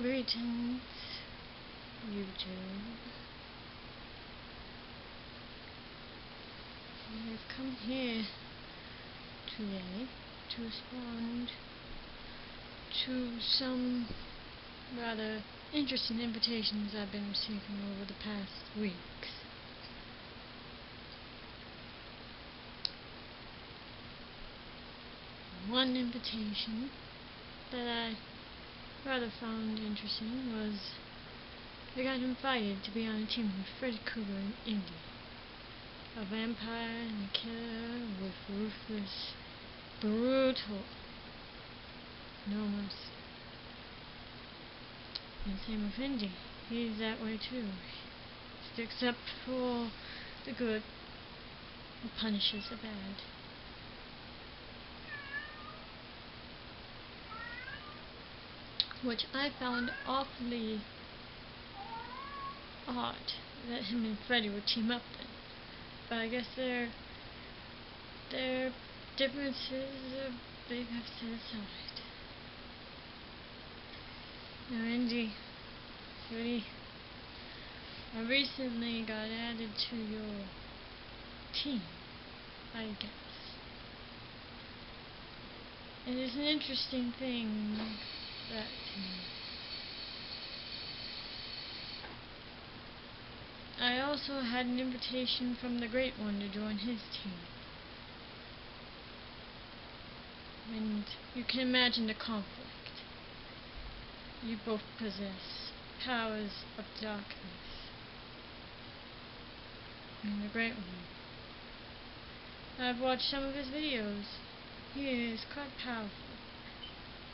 Greetings, YouTube. I've come here today to respond to some rather interesting invitations I've been receiving over the past weeks. One invitation that I rather found interesting was I got invited to be on a team with Freddy and Indy, a vampire and a killer with ruthless, brutal, no mercy. And same with Indy. He's that way too. He sticks up for the good and punishes the bad. Which I found awfully odd that him and Freddy would team up then. But I guess their differences they have set aside. Now Indy, Freddy, I recently got added to your team, I guess. It is an interesting thing that I also had an invitation from the Great One to join his team. And you can imagine the conflict. You both possess powers of darkness. And the Great One, I've watched some of his videos. He is quite powerful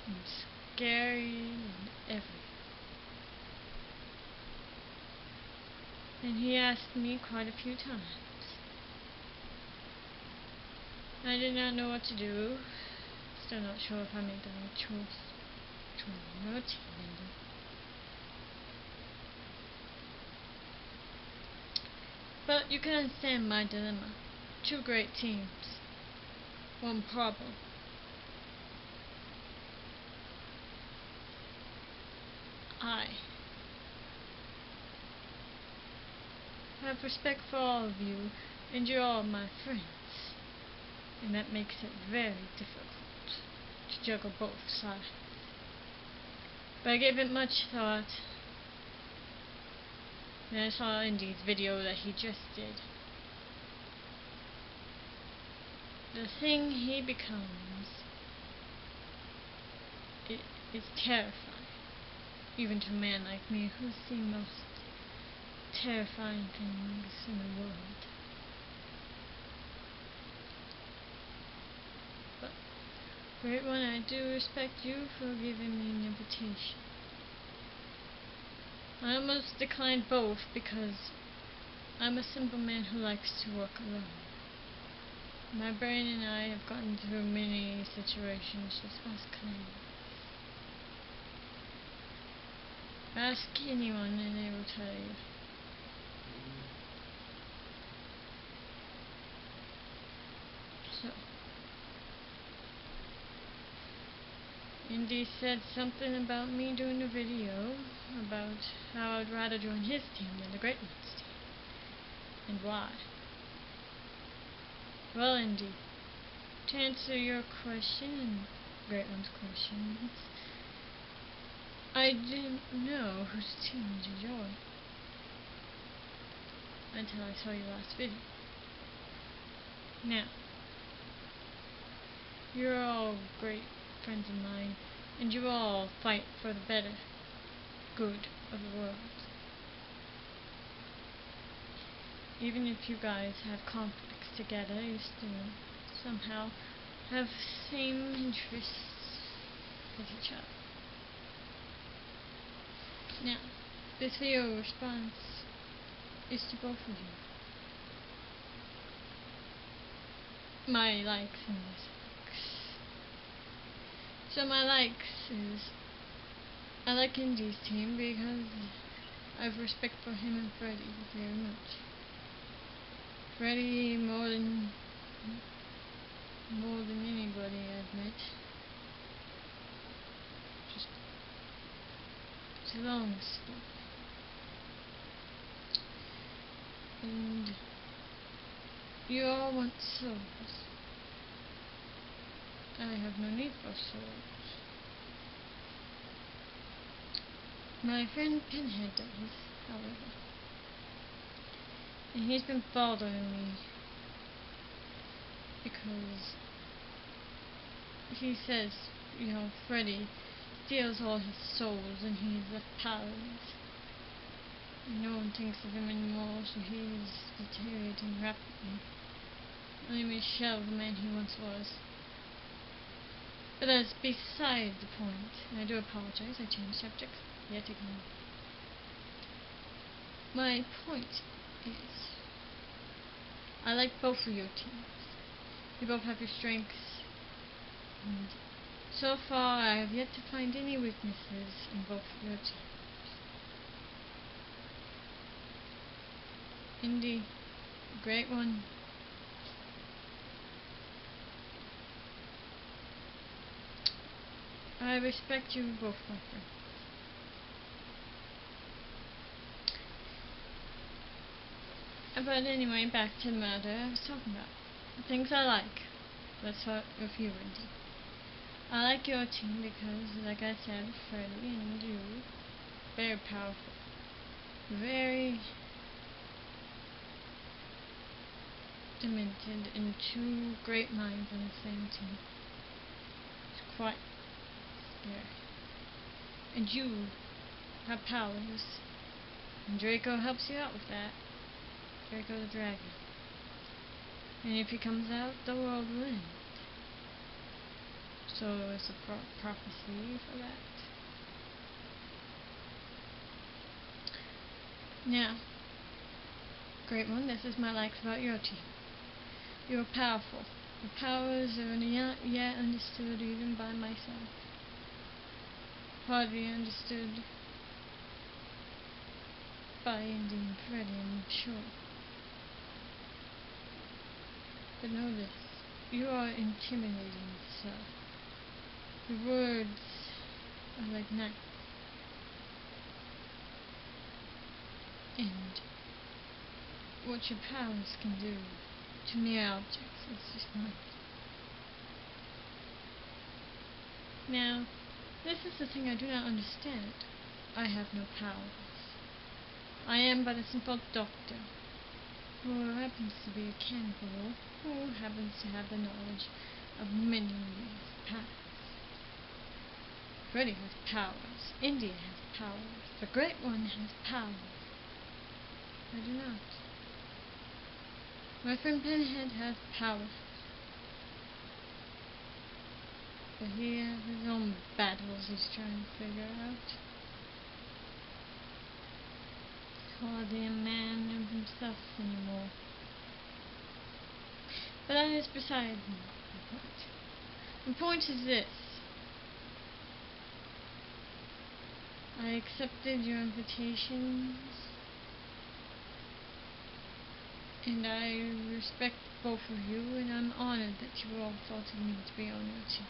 and scary and everything. And he asked me quite a few times. I did not know what to do. Still not sure if I made the right choice. Join your team, Indy. But you can understand my dilemma. Two great teams. One problem. I have respect for all of you, and you're all my friends, and that makes it very difficult to juggle both sides. But I gave it much thought, and I saw Indy's video that he just did. The thing he becomes, it's terrifying. Even to a man like me who's seen most terrifying things in the world. But, Great One, I do respect you for giving me an invitation. I almost declined both because I'm a simple man who likes to work alone. My brain and I have gotten through many situations just as kind. Ask anyone and they will tell you. So, Indy said something about me doing a video about how I'd rather join his team than the Great One's team. And why? Well, Indy, to answer your question and Great One's questions, I didn't know whose team to join until I saw your last video. Now, you're all great friends of mine, and you all fight for the better good of the world. Even if you guys have conflicts together, you still somehow have the same interests as each other. Now, this video response is to both of you. My likes and dislikes. So my likes is I like Indy's team because I have respect for him and Freddy very much. Freddy more than anybody, I admit. Just It's a long story. And you all want souls. I have no need for souls. My friend Pinhead does, however. And he's been bothering me because he says, Freddy steals all his souls and he's left powerless. And no one thinks of him anymore, so he's deteriorating rapidly. Only a shell of the man he once was. But that's beside the point. And I do apologize, I changed subjects yet again. My point is, I like both of your teams. You both have your strengths, and so far I have yet to find any weaknesses in both of your teams. Indy, a great one. I respect you both, my friends. But anyway, back to the matter I was talking about. The things I like. Let's start with you, Indy. I like your team because, like I said, Freddy and you, very powerful. Very demented, and two great minds on the same team. It's quite scary. And you have powers, and Draco helps you out with that. Draco the dragon. And if he comes out, the world will end. So it's a prophecy for that. Now, great one, this is my likes about your team. You're powerful. Your powers are not yet understood even by myself. Hardly understood by Indy and Freddy, I'm sure. But know this, you are intimidating, sir. Your words are like knives. And what your powers can do to mere objects is just mind. Now, this is the thing I do not understand. I have no powers. I am but a simple doctor, who happens to be a cannibal, who happens to have the knowledge of many years past. Freddy has powers. Indy has powers. The Great One has powers. I do not. My friend Pinhead has powers. But he has his own battles he's trying to figure out. Hardly a man of himself anymore. But that is beside the point. The point is this. I accepted your invitations, and I respect both of you, and I'm honored that you all thought of me to be on your team.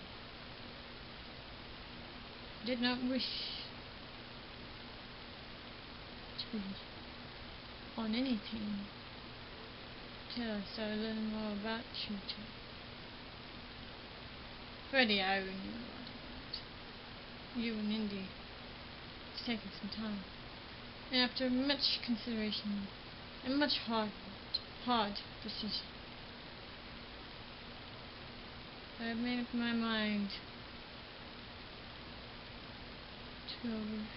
I did not wish to be on any team till I started learning more about you two. Freddy, I already knew a lot about. You and Indy, it's taken some time. And after much consideration and much hard decision, I have made up my mind to go with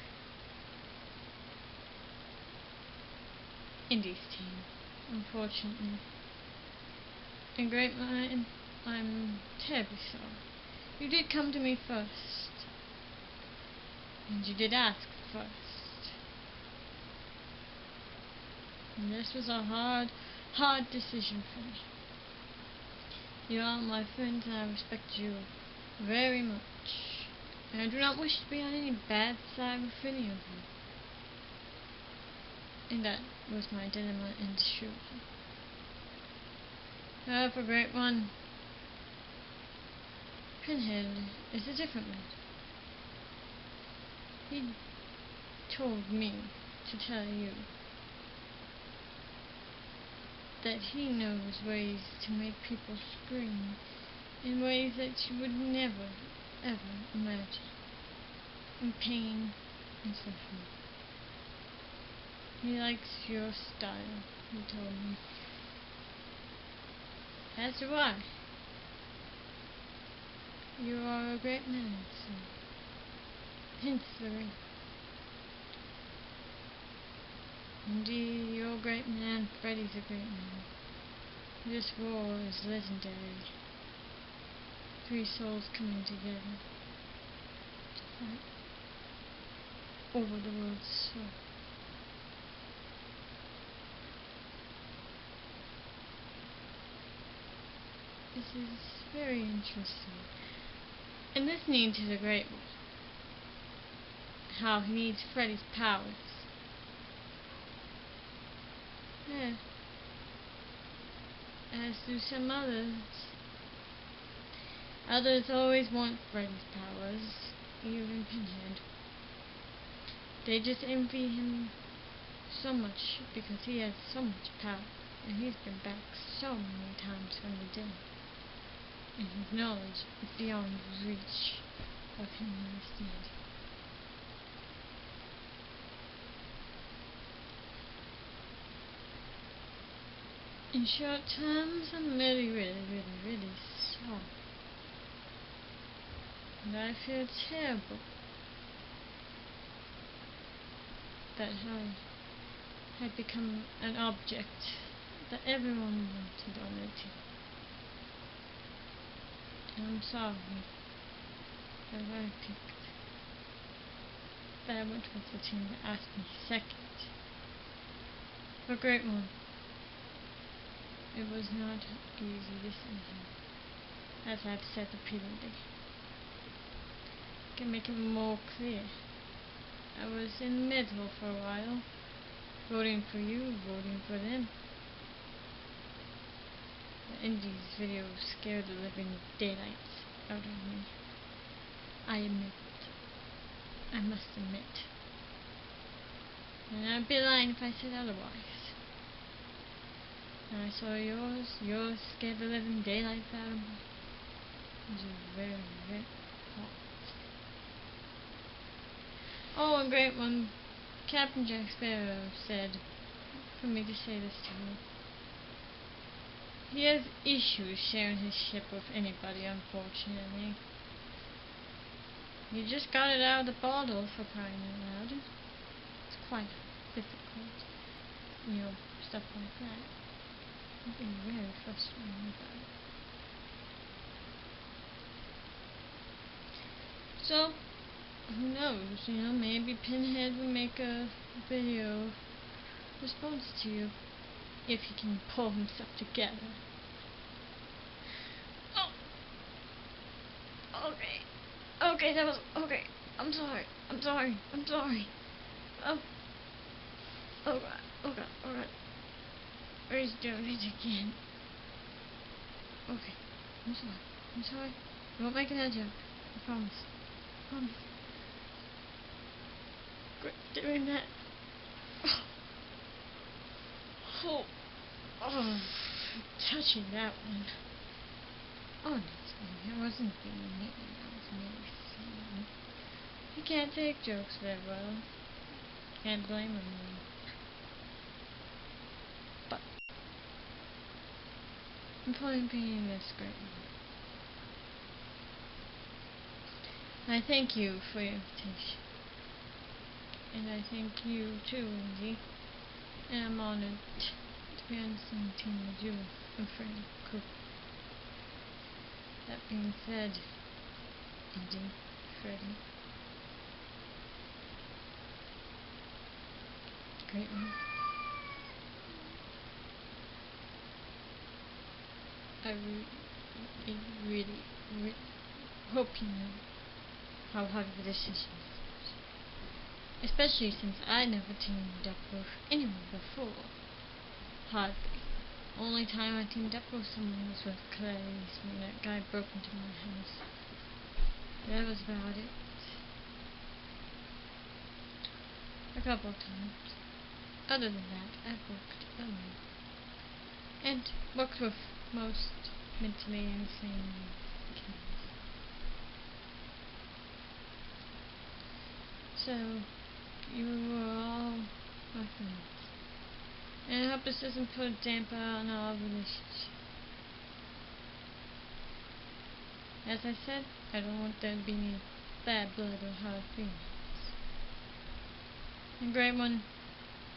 Indy's team, unfortunately. And Great Mind, I'm terribly sorry. You did come to me first, and you did ask first. And this was a hard decision for me. You are my friends, and I respect you very much. And I do not wish to be on any bad side with any of you. And that was my dilemma in the shoe. However, Great One, Pinhead is a different man. told me to tell you that he knows ways to make people scream in ways that you would never, ever imagine. In pain and suffering. He likes your style, he told me. As do I. You are a great man, so hence the ring. Indeed, you're a great man. Freddy's a great man. This war is legendary. 3 souls coming together to fight over the world's soul. This is very interesting. And listening to the Great One, how he needs Freddy's powers. Yeah. As do some others. Others always want Freddy's powers, even Pinhead. They just envy him so much because he has so much power, and he's been back so many times from the dead. And his knowledge is beyond the reach of him understanding. In short terms, I'm really, really, really, really sorry. And I feel terrible that I had become an object that everyone wanted on their team. And I'm sorry that I picked, that I went with the team that asked me second. A great one. It was not an easy decision, as I've said repeatedly. I can make it more clear. I was in the middle for a while, voting for you, voting for them. The Indy's video scared the living daylights out of me. I admit it. I must admit. And I'd be lying if I said otherwise. And I saw yours scared the living daylights out of me. It was very, very hot. Oh, a great one. Captain Jack Sparrow said for me to say this to you. He has issues sharing his ship with anybody, unfortunately. You just got it out of the bottle, for crying out loud. It's quite difficult. Stuff like that. I've been very frustrated about it. So, who knows, maybe Pinhead will make a video response to you if he can pull himself together. Oh, okay. Okay, that was okay. I'm sorry. Oh, oh God. He's doing it again. Okay, I'm sorry. I won't make another joke. I promise. Quit doing that. Oh, touching that one. Honestly, I wasn't being mean. I was merely saying. He can't take jokes very well. Can't blame him. But the point being this great one. I thank you for your invitation. And I thank you too, Indy. And I'm honored to be on the same team as you and Freddy Krueger. That being said, Indy, Freddy, great one. I really hope you know how hard of a decision this was. Especially since I never teamed up with anyone before. Hardly. Only time I teamed up with someone was with Clay's when that guy broke into my house. That was about it. a couple of times. Other than that, I've worked alone. And worked with most mentally insane kids. So, you were all my friends. And I hope this doesn't put a damper on our relationship. As I said, I don't want there to be any bad blood or hard feelings. And Great One,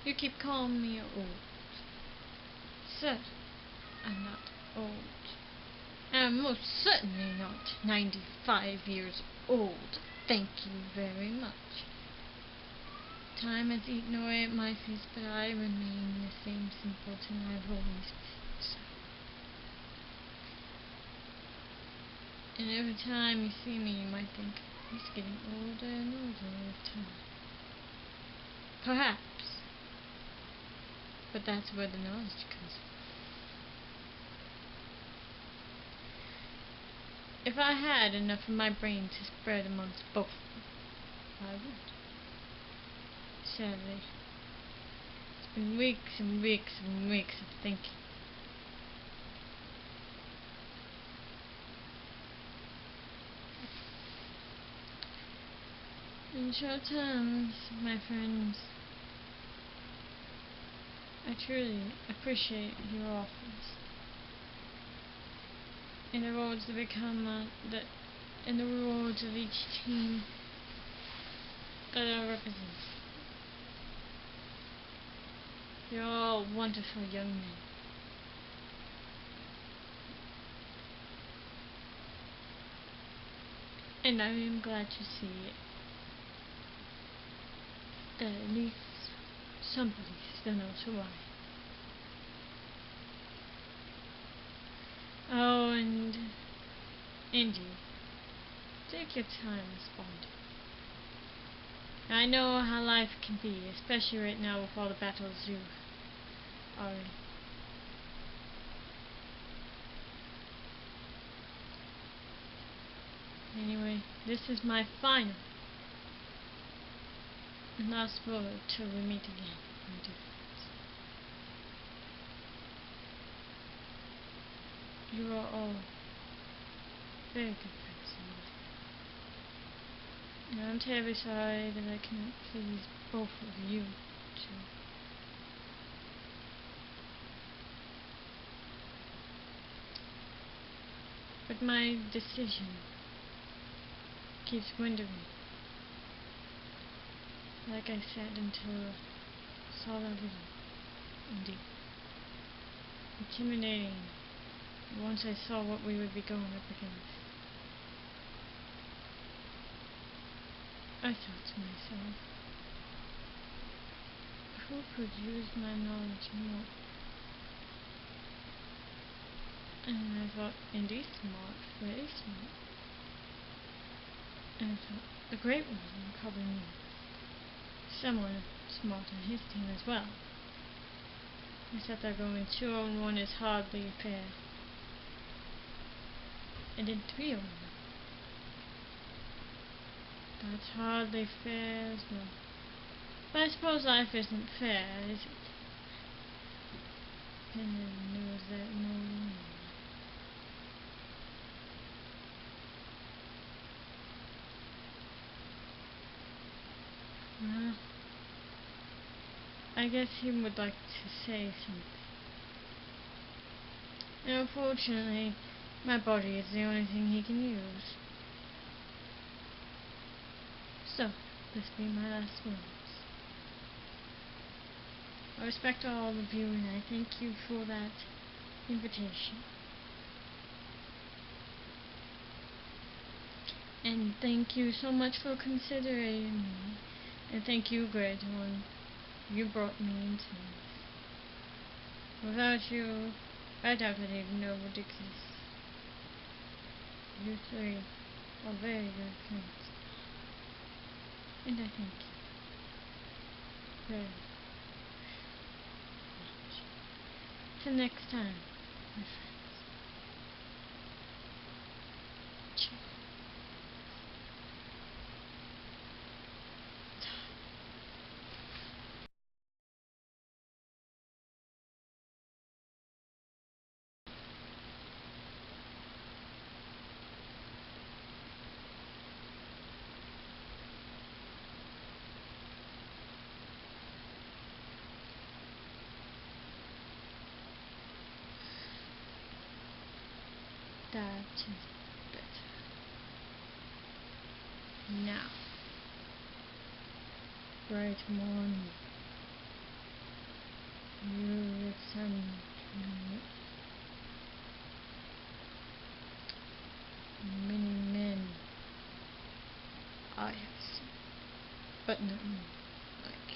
you keep calling me old. Sir, I'm not old. And I'm most certainly not 95 years old. Thank you very much. Time has eaten away at my face, but I remain the same simpleton I've always been, sir. And every time you see me, you might think, he's getting older and older with time. Perhaps. But that's where the knowledge comes from. If I had enough of my brain to spread amongst both of them, I would. Sadly, it's been weeks and weeks and weeks of thinking. In short terms, my friends, I truly appreciate your offers. And the rewards that become and the rewards of each team that I represent. You're all wonderful young men. And I am glad to see that at least somebody still knows who I am. Oh, and Indy, take your time responding. I know how life can be, especially right now with all the battles you are in. Anyway, this is my final and last word till we meet again, my dear friends. You are all very good friends of mine. And I'm terribly sorry that I cannot please both of you two. But my decision keeps wondering. Like I said, until I saw that video. Indeed. Intimidating. Once I saw what we would be going up against, I thought to myself, who could use my knowledge more? And I thought, Indy's smart, Freddy's smart. And I thought, the Great One would probably need someone smart on his team as well. Except that going 2-on-1 is hardly fair. And then 3-on-1. That's hardly fair as well. But I suppose life isn't fair, is it? Penny knows that more than anyone. Well, I guess he would like to say something. And unfortunately, my body is the only thing he can use. So, this be my last words. I respect all of you and I thank you for that invitation. And thank you so much for considering me. And thank you, Great One. You brought me into this. Without you, I doubt I'd even know what exists. You three are very good friends. And I thank you very much. Till next time, my friends. That is better. Now, bright morning, you return to me. Many men I have seen, but none like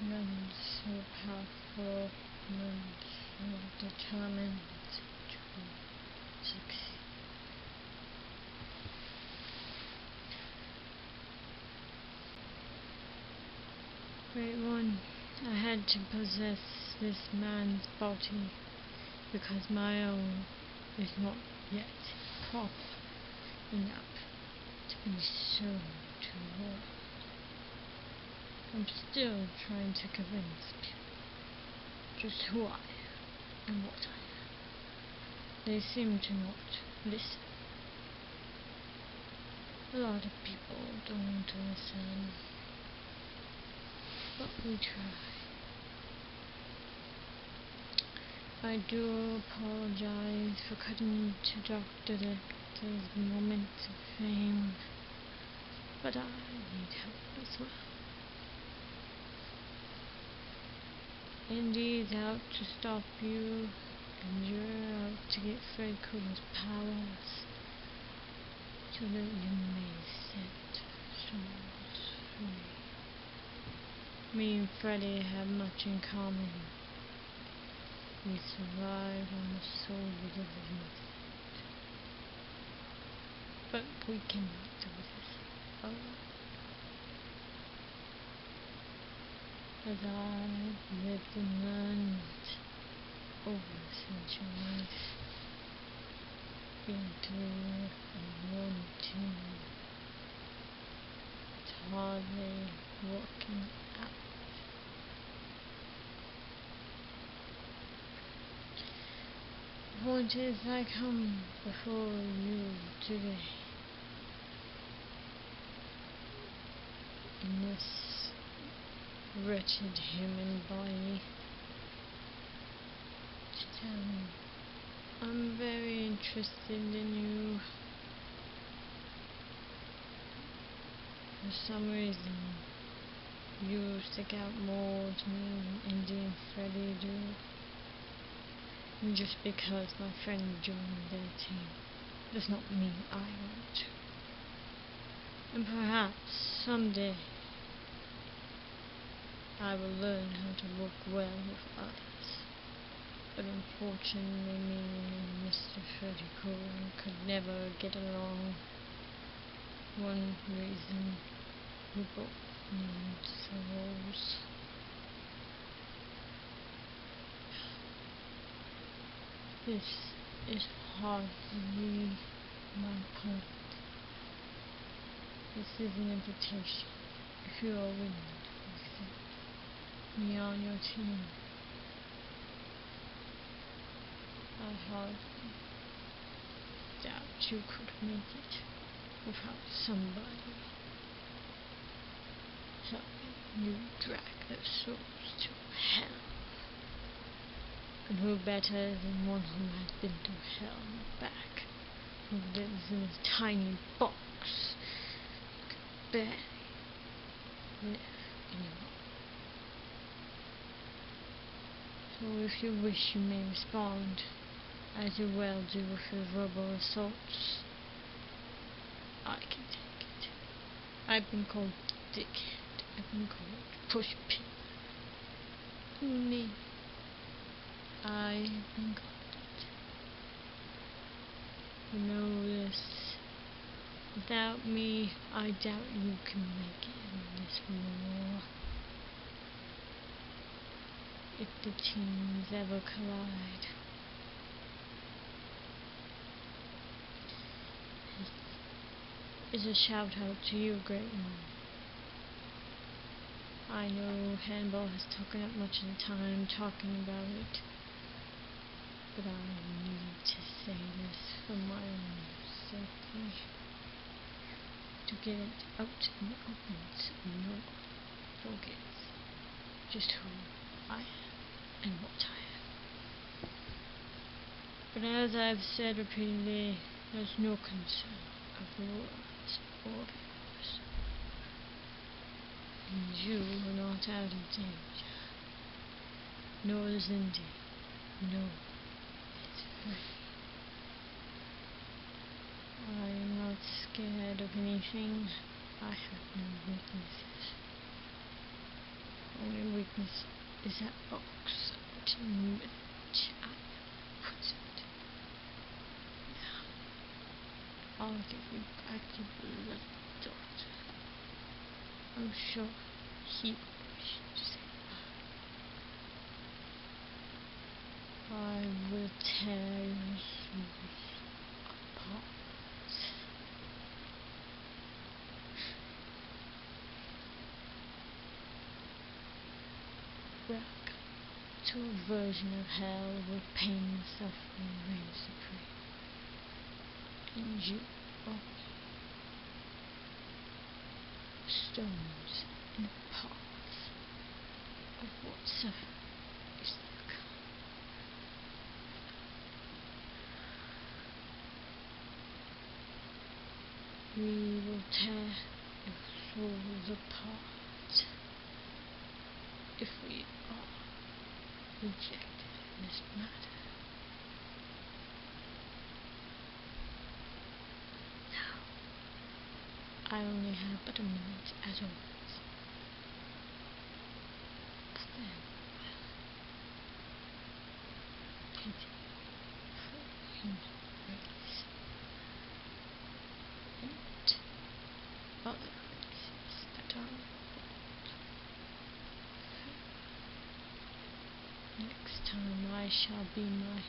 you. None so powerful, none so determined to succeed. Great One, I had to possess this man's body because my own is not yet proper enough to be shown to the world. I'm still trying to convince people just who I am and what I am. They seem to not listen. A lot of people don't listen, but we try. I do apologize for cutting to Dr. Lecter's moment of fame, but I need help as well. Indy's out to stop you, and you're out to get Freddy Krueger's powers, so that you may set souls free. Me and Freddy have much in common. We survive on the soul we deliver. But we cannot do this alone. As I've lived and learned over the centuries, being through and wanting, it's hardly working out. The point is, I come before you today in this wretched human body to tell you I'm very interested in you. For some reason, you stick out more to me than Indy and Freddy do. And just because my friend joined their team does not mean I want to. And perhaps someday I will learn how to work well with others. But unfortunately, me and Mr. Freddy Krueger could never get along. One reason, we both need souls. This is hardly my point. This is an invitation. If you are willing to accept me on your team, I hardly doubt you could make it without somebody helping you drag their souls to hell. And who better than one who has been through hell and back, who lives in a tiny box, could barely live anymore. So if you wish, you may respond, as you well do with your verbal assaults. I can take it. I've been called dickhead. I've been called pushpin. Who me? I have been called it. You know this. Without me, I doubt you can make it in this war. If the teams ever collide, is a shout out to you, Great One. I know Hannibal has taken up much of the time talking about it, but I need to say this for my own safety, to get it out in the open so no one forgets just who I am and what I am. But as I've said repeatedly, there's no concern of the words or yours. And you are not out of danger. Nor is Indy. No, it's Freddy. I am not scared of anything. I have no weaknesses. Only weakness is that box in which I put it. Now, I'll give you back your beloved daughter. I'm sure he would wish to say goodbye. I will tear your souls apart. Welcome to a version of hell where pain and suffering reign supreme. And you are stones in the path of what suffering is to come. We will tear your souls apart if we are rejected in this matter. Now, I only have but a minute as always. But then, pity for human race and other races that are next time I shall be myself.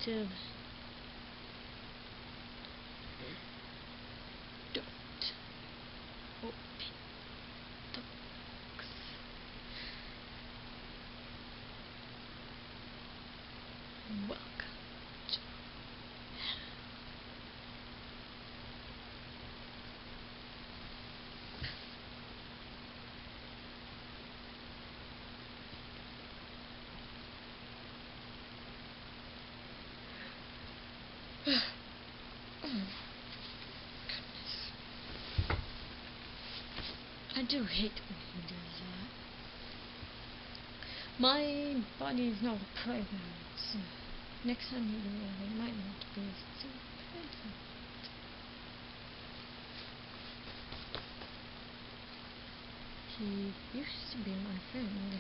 Till then, don't open the box. Welcome to I do hate when he does that. My body is not a playground, so next time he does that, it might not be as stupid. He used to be my friend.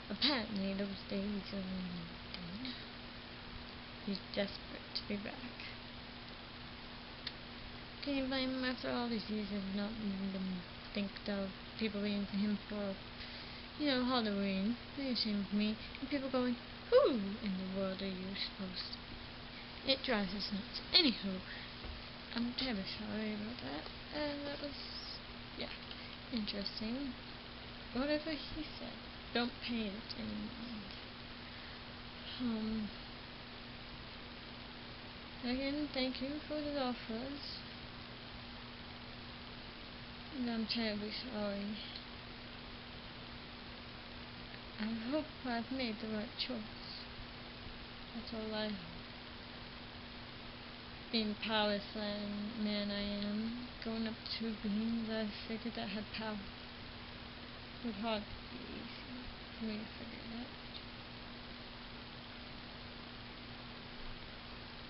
Apparently, those days are ending. He's desperate to be back. Can you blame him after all these years of not even think of people waiting for him for, Halloween? They ashamed of me. And people going, who in the world are you supposed to be? It drives us nuts. Anywho, I'm terribly sorry about that. And that was, interesting. Whatever he said, don't pay it any mind. Again, thank you for the offers. And I'm terribly sorry. I hope I've made the right choice. That's all I hope. Being powerless man I am, going up to beings I figured that had power would hardly be easy for me to figure it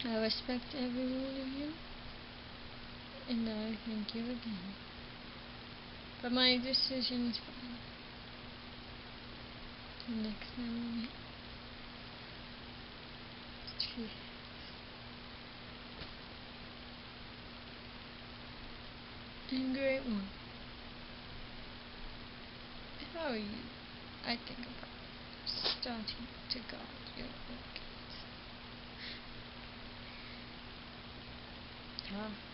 out. I respect every one of you, and I thank you again. But my decision's fine. Till next time we meet. Cheers. And great one. If I were you, I'd think about starting to guard your organs.